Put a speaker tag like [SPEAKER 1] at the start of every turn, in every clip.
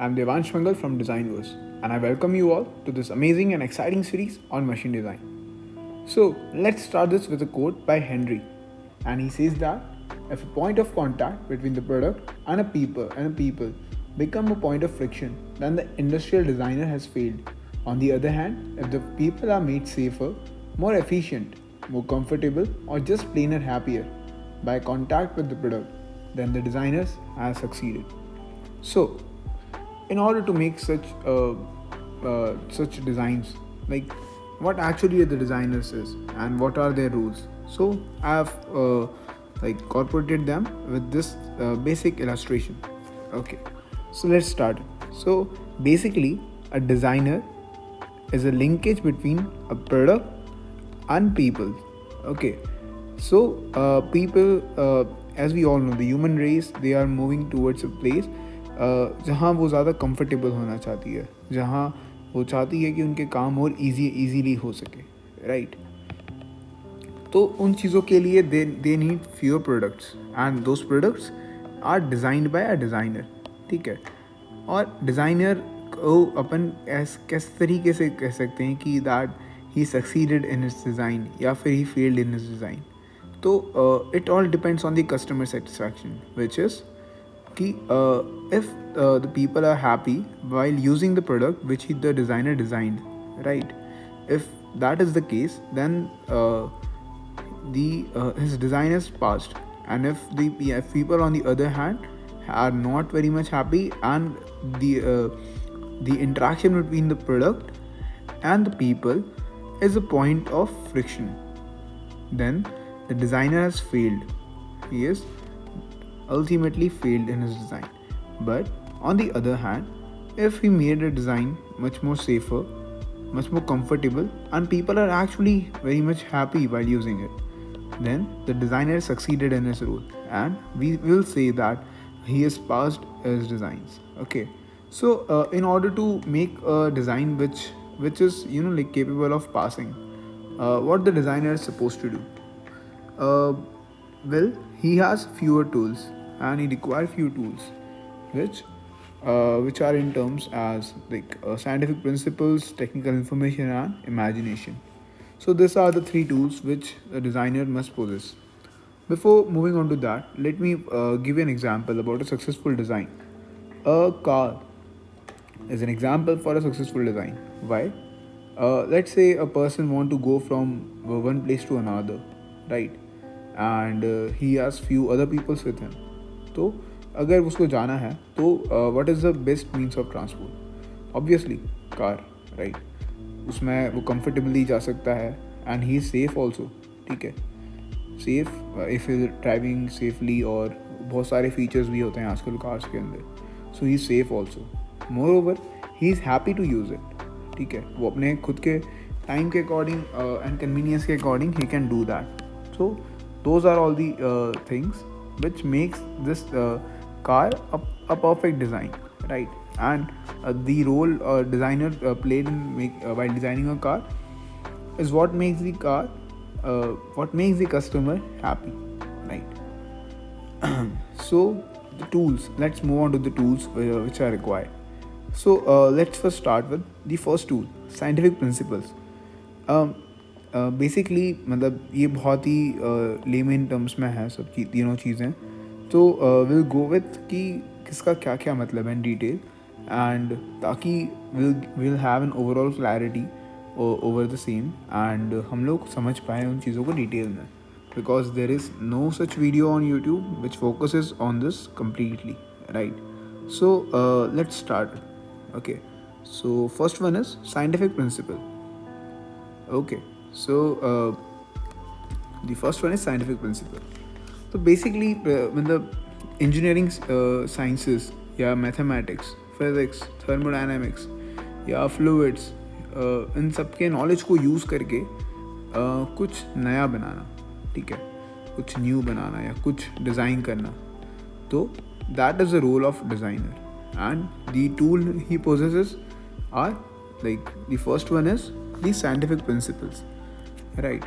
[SPEAKER 1] I'm Devansh Mangal from Designverse, and I welcome you all to this amazing and exciting series on machine design. So, let's start this with a quote by Henry, and he says that if a point of contact between the product and a people become a point of friction, then the industrial designer has failed. On the other hand, if the people are made safer, more efficient, more comfortable, or just plainer happier by contact with the product, then the designers have succeeded. So, in order to make such designs, like what actually the designers is and what are their rules. So I have incorporated them with this basic illustration. Okay, so let's start. So basically, a designer is a linkage between a product and people. Okay, so people, as we all know, the human race, they are moving towards a place जहाँ वो ज़्यादा comfortable होना चाहती है, जहाँ वो चाहती है कि उनके काम और इजीली हो सके, राइट। तो उन चीज़ों के लिए they need fewer products and those products are designed by a designer, ठीक है। और डिज़ाइनर को अपन किस तरीके से कह सकते हैं कि that he succeeded in his design या फिर he failed in his design. तो it all depends on the customer satisfaction, which is कि if the people are happy while using the product which the designer designed, right? If that is the case, then his design is passed. And if people on the other hand are not very much happy, and the interaction between the product and the people is a point of friction, then the designer has failed. He is ultimately failed in his design. But on the other hand, if he made a design much more safer, much more comfortable, and people are actually very much happy while using it, then the designer succeeded in his role, and we will say that he has passed his designs. Okay, so in order to make a design which is like capable of passing, what the designer is supposed to do? Uh, well, he has fewer tools, and he requires few tools, which are in terms as like scientific principles, technical information, and imagination. So these are the three tools which a designer must possess. Before moving on to that, let me give you an example about a successful design. A car is an example for a successful design. Why? Let's say a person want to go from one place to another, right? And he has few other peoples with him. तो अगर उसको जाना है तो what is the best means of transport? Obviously car, right. उसमें वो comfortably जा सकता है and he is safe also, ठीक है। Safe if is driving safely, और बहुत सारे फीचर्स भी होते हैं आजकल कार्स के अंदर, so he is safe also. Moreover he is happy to use it, ठीक है। वो अपने खुद के टाइम के अकॉर्डिंग एंड कन्वीनियंस के according he can do that. So those are all the things which makes this car a perfect design, right? And the role designer played in while designing a car is what makes the car, what makes the customer happy, right? So the tools, let's move on to the tools which are required. So let's first start with the first tool, scientific principles. Basically मतलब ये बहुत ही layman terms में है सब तीनों चीज़ें। तो will go with कि किसका क्या क्या मतलब है इन डिटेल, एंड ताकि will have an overall clarity over the same, and हम लोग समझ पाएँ उन चीज़ों को डिटेल में, because there is no such video on YouTube which focuses on this completely, right? So let's start. Okay, so first one is scientific principle. Okay, so the first one is scientific principle. So basically मतलब engineering sciences या mathematics, physics, thermodynamics या fluids, इन सब के knowledge को use करके कुछ नया बनाना, ठीक है, कुछ न्यू बनाना या कुछ डिज़ाइन करना. तो that is the role of designer, and the tool he possesses are like the first one is the scientific principles, right?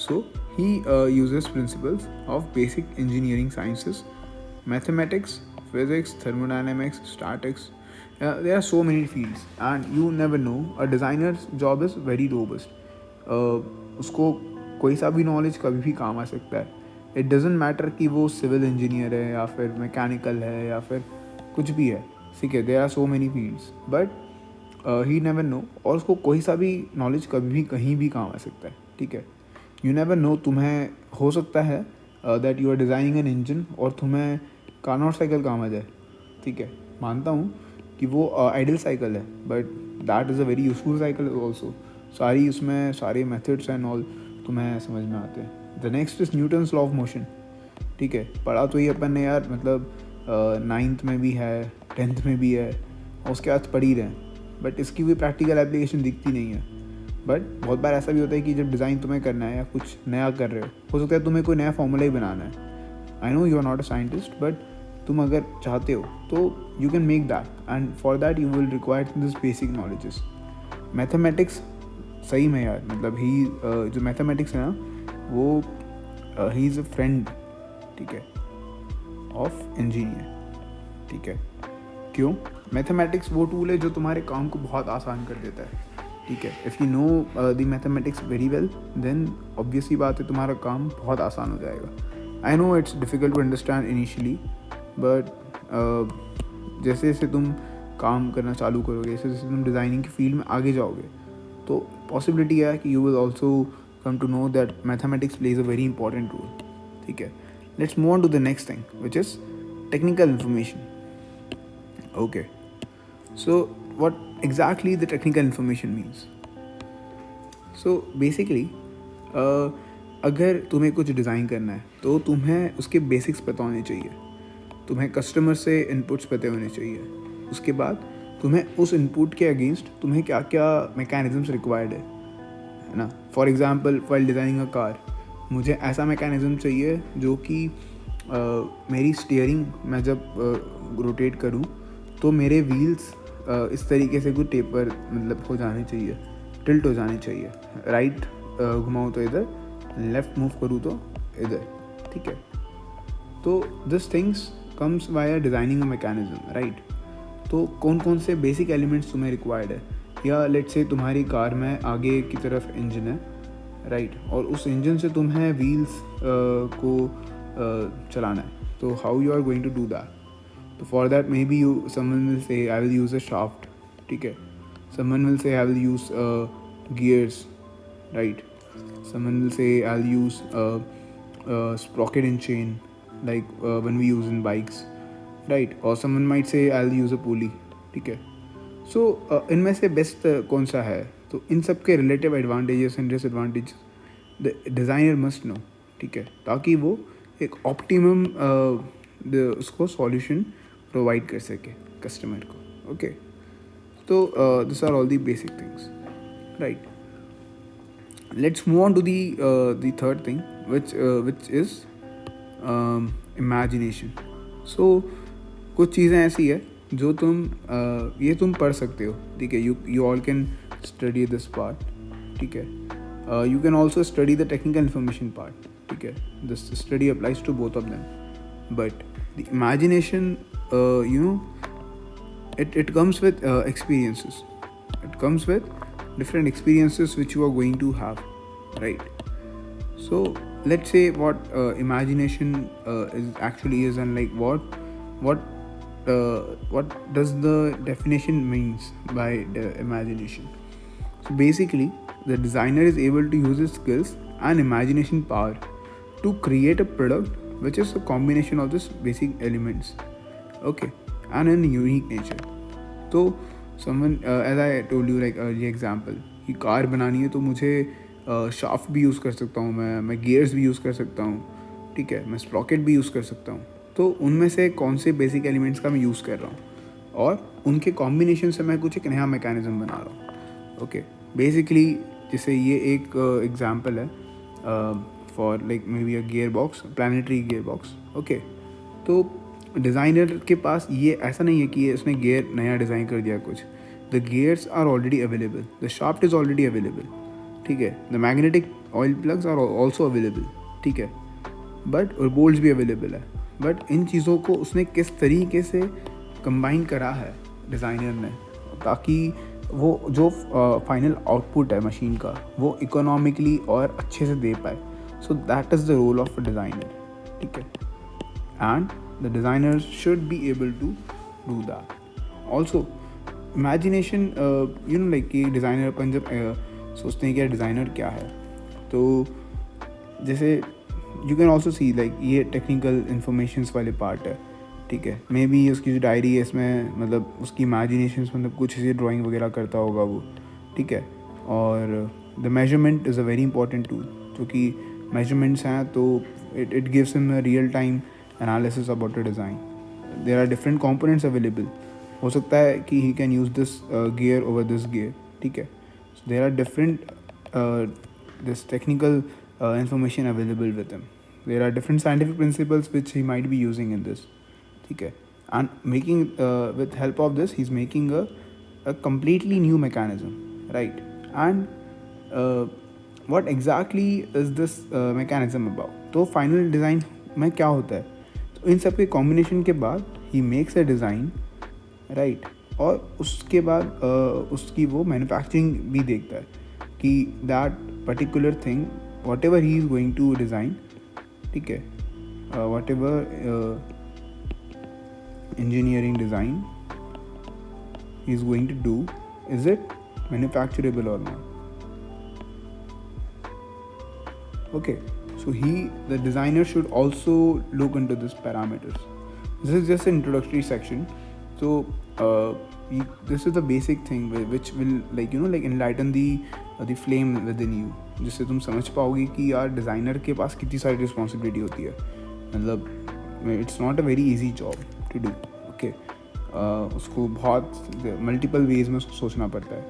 [SPEAKER 1] So he uses principles of basic engineering sciences, mathematics, physics, thermodynamics, statics, There are so many fields and you never know. A designer's job is very robust. उसको कोई सा भी knowledge कभी भी काम आ सकता है. It doesn't matter कि वो सिविल इंजीनियर है या फिर मैकेनिकल है या फिर कुछ भी है. ठीक है, there are so many fields but he never know. और उसको कोई सा भी नॉलेज कभी भी कहीं भी काम आ सकता है. ठीक है, यू नेवर नो. तुम्हें हो सकता है that you are designing an engine और तुम्हें कार्नोट साइकिल काम आ जाए. ठीक है, मानता हूँ कि वो आइडियल साइकिल है but that is a very useful cycle also. सारी उसमें सारे मेथड्स एंड ऑल तुम्हें समझ में आते हैं. The next is Newton's law of motion. ठीक है, पढ़ा तो ये अपन ने यार, मतलब 9th में भी है, 10th में भी है और उसके बाद पढ़ ही रहे हैं बट इसकी कोई प्रैक्टिकल एप्लीकेशन दिखती नहीं है. बट बहुत बार ऐसा भी होता है कि जब डिज़ाइन तुम्हें करना है या कुछ नया कर रहे हो सकता है तुम्हें कोई नया फॉर्मूला ही बनाना है. I know you are not a scientist but तुम अगर चाहते हो तो you can make that and for that you will require this basic knowledges. Mathematics सही में यार, मतलब ही जो मैथमेटिक्स है ना वो ही इज़ अ फ्रेंड. ठीक है, ऑफ इंजीनियर. ठीक है, क्यों? मैथमेटिक्स वो टूल है जो तुम्हारे काम को बहुत आसान कर देता है. ठीक है, if you know the mathematics very well then obviously बात है तुम्हारा काम बहुत आसान हो जाएगा. I know it's difficult to understand initially but जैसे जैसे तुम काम करना चालू करोगे, जैसे जैसे तुम डिज़ाइनिंग की फील्ड में आगे जाओगे तो पॉसिबिलिटी है कि you will also come to know that mathematics plays a very important role. ठीक है, let's move on to the next thing which is technical information. Okay, so what exactly the technical information means? So basically अगर तुम्हें कुछ design करना है तो तुम्हें उसके बेसिक्स पता होने चाहिए. तुम्हें कस्टमर से इनपुट्स पता होने चाहिए. उसके बाद तुम्हें उस इनपुट के अगेंस्ट तुम्हें क्या क्या मैकेनिज़म्स रिक्वायर्ड है ना. For example while designing a car मुझे ऐसा मैकेनिज़्म चाहिए जो कि मेरी स्टीयरिंग मैं जब रोटेट करूं तो मेरे व्हील्स इस तरीके से कुछ टेपर मतलब हो जाने चाहिए, टिल्ट हो जाने चाहिए. राइट घुमाऊँ तो इधर, लेफ़्ट मूव करूँ तो इधर. ठीक है, तो this things comes via designing a mechanism. Right, तो कौन कौन से बेसिक एलिमेंट्स तुम्हें रिक्वायर्ड है. या लेट्स से तुम्हारी कार में आगे की तरफ इंजन है. राइट, और उस इंजन से तुम्हें व्हील्स को चलाना है. तो how you are going to do that. तो for that maybe you someone will say I will use a shaft. ठीक है, someone will say I will use gears. Right, someone will say I will use sprocket and chain like when we use in bikes. Right, or someone might say I will use a pulley. ठीक है, सो इनमें से best कौन सा है. तो इन सब के relative advantages and disadvantages the designer must know. ठीक है, ताकि वो एक ऑप्टिमम उसको सॉल्यूशन प्रोवाइड कर सके कस्टमर को. ओके, तो this are all the basic things. Right, let's move on to the third thing which is imagination. So कुछ चीज़ें ऐसी है जो ये तुम पढ़ सकते हो. ठीक है, you all can study this part. ठीक है, you can also study the technical information part. ठीक है, this study applies to both of them but the imagination you know it comes with experiences. It comes with different experiences which you are going to have. Right, so let's say what imagination is actually is and like what does the definition means by the imagination. So basically the designer is able to use his skills and imagination power to create a product which is a combination of these basic elements. Okay, and in unique nature. तो someone as I told you like earlier example कि car बनानी है तो मुझे shaft भी use कर सकता हूँ, मैं गियर्स भी यूज़ कर सकता हूँ. ठीक है, मैं स्प्रॉकेट भी यूज़ कर सकता हूँ. तो उनमें से कौन से बेसिक एलिमेंट्स का मैं यूज़ कर रहा हूँ और उनके कॉम्बिनेशन से मैं कुछ एक नया मैकेनिज़्म बना रहा हूँ. ओके, बेसिकली जैसे ये एक एग्जांपल है for like may be a gear box, planetary gear box. Okay, तो डिज़ाइनर के पास ये ऐसा नहीं है कि उसने गियर नया डिज़ाइन कर दिया कुछ. The gears are already available, the shaft is already available. ठीक है, the magnetic oil plugs are also available. ठीक है, बट और बोल्ट्स भी अवेलेबल है. बट इन चीज़ों को उसने किस तरीके से कंबाइन करा है डिज़ाइनर ने, ताकि वो जो फाइनल आउटपुट है मशीन का वो इकोनॉमिकली और अच्छे से दे पाए. So that is the role of a designer. ठीक है. And the designer should be able to do that. Also imagination, like कि डिज़ाइनर अपन जब सोचते हैं कि डिज़ाइनर क्या है, तो जैसे you can also see like ये टेक्निकल इन्फॉर्मेशंस वाले पार्ट है. ठीक है. मे बी उसकी जो डायरी है इसमें मतलब उसकी इमेजिनेशंस मतलब कुछ ऐसी ड्राइंग वगैरह करता होगा वो. ठीक है. और the measurement is a very important tool, क्योंकि मेजरमेंट्स हैं तो it gives him a real time analysis about a design. There are different components available. हो सकता है कि he can use this gear over this gear. ठीक है. So there are different this technical information available with him. There are different scientific principles which he might be using in this. ठीक है. And making with help of this he's making a completely new mechanism, right? And what exactly is this mechanism about? तो final design में क्या होता है? तो इन सब के combination के बाद he makes a design, right? और उसके बाद उसकी वो manufacturing भी देखता है कि that particular thing whatever he is going to design, ठीक है, whatever engineering design he is going to do, is it manufacturable or not? Okay, so the designer should also look into these parameters. This is just an introductory section. So this is the basic thing which will like enlighten the flame within you, जिससे तुम समझ पाओगे कि यार designer के पास कितनी सारी responsibility होती है. मतलब it's not a very easy job to do. Okay. उसको बहुत मल्टीपल वेज में उसको सोचना पड़ता है.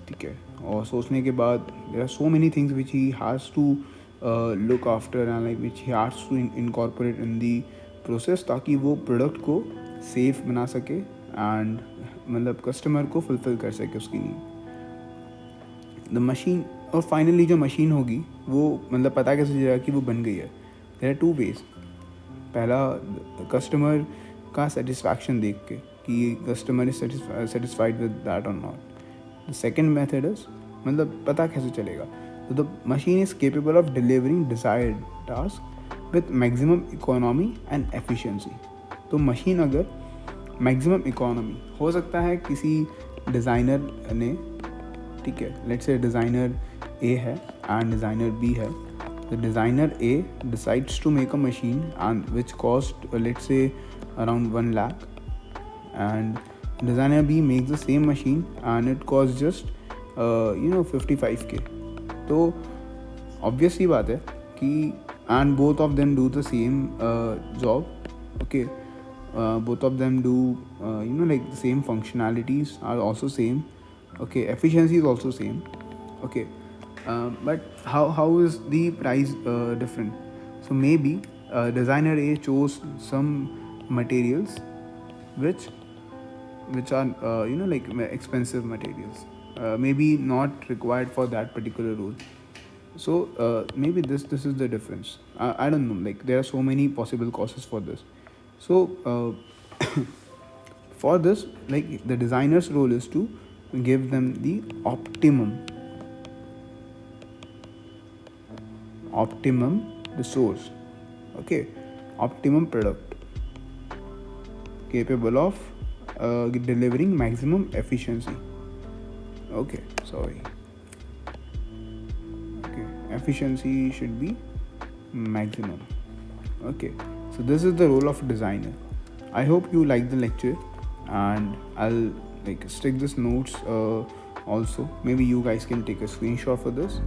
[SPEAKER 1] ठीक है. और सोचने के बाद there are so many things which he has to look after and like which he has to incorporate in the process, ताकि वो प्रोडक्ट को सेफ बना सके एंड मतलब कस्टमर को फुलफिल कर सके उसकी नीड. द मशीन, और फाइनली जो मशीन होगी वो मतलब पता कैसे चलेगा कि वो बन गई है? There are two ways. पहला कस्टमर का सेटिस्फैक्शन देख के कि customer is satisfied with that और not. The second method is मतलब पता कैसे चलेगा? तो the machine is capable of delivering desired task with maximum economy and efficiency. तो मशीन अगर मैक्सिमम इकोनॉमी, हो सकता है किसी डिज़ाइनर ने, ठीक है, लेट्स से डिज़ाइनर ए है एंड डिज़ाइनर बी है. The designer a decides to make a machine and which cost let's say around 1 lakh, and designer b makes the same machine and it cost just 55K. तो obvious ही बात है कि and both of them do the same job. Okay. Both of them do like the same functionalities are also same. Okay, efficiency is also same. Okay, but how is the price different? So maybe designer A chose some materials which are like expensive materials, maybe not required for that particular role. So maybe this is the difference. I don't know, like there are so many possible causes for this. So for this, like the designer's role is to give them the optimum resource. Okay, optimum product capable of delivering maximum efficiency. Okay, sorry. Okay, efficiency should be maximum. Okay, so this is the role of designer. I hope you like the lecture, and I'll like stick this notes also. Maybe you guys can take a screenshot for this.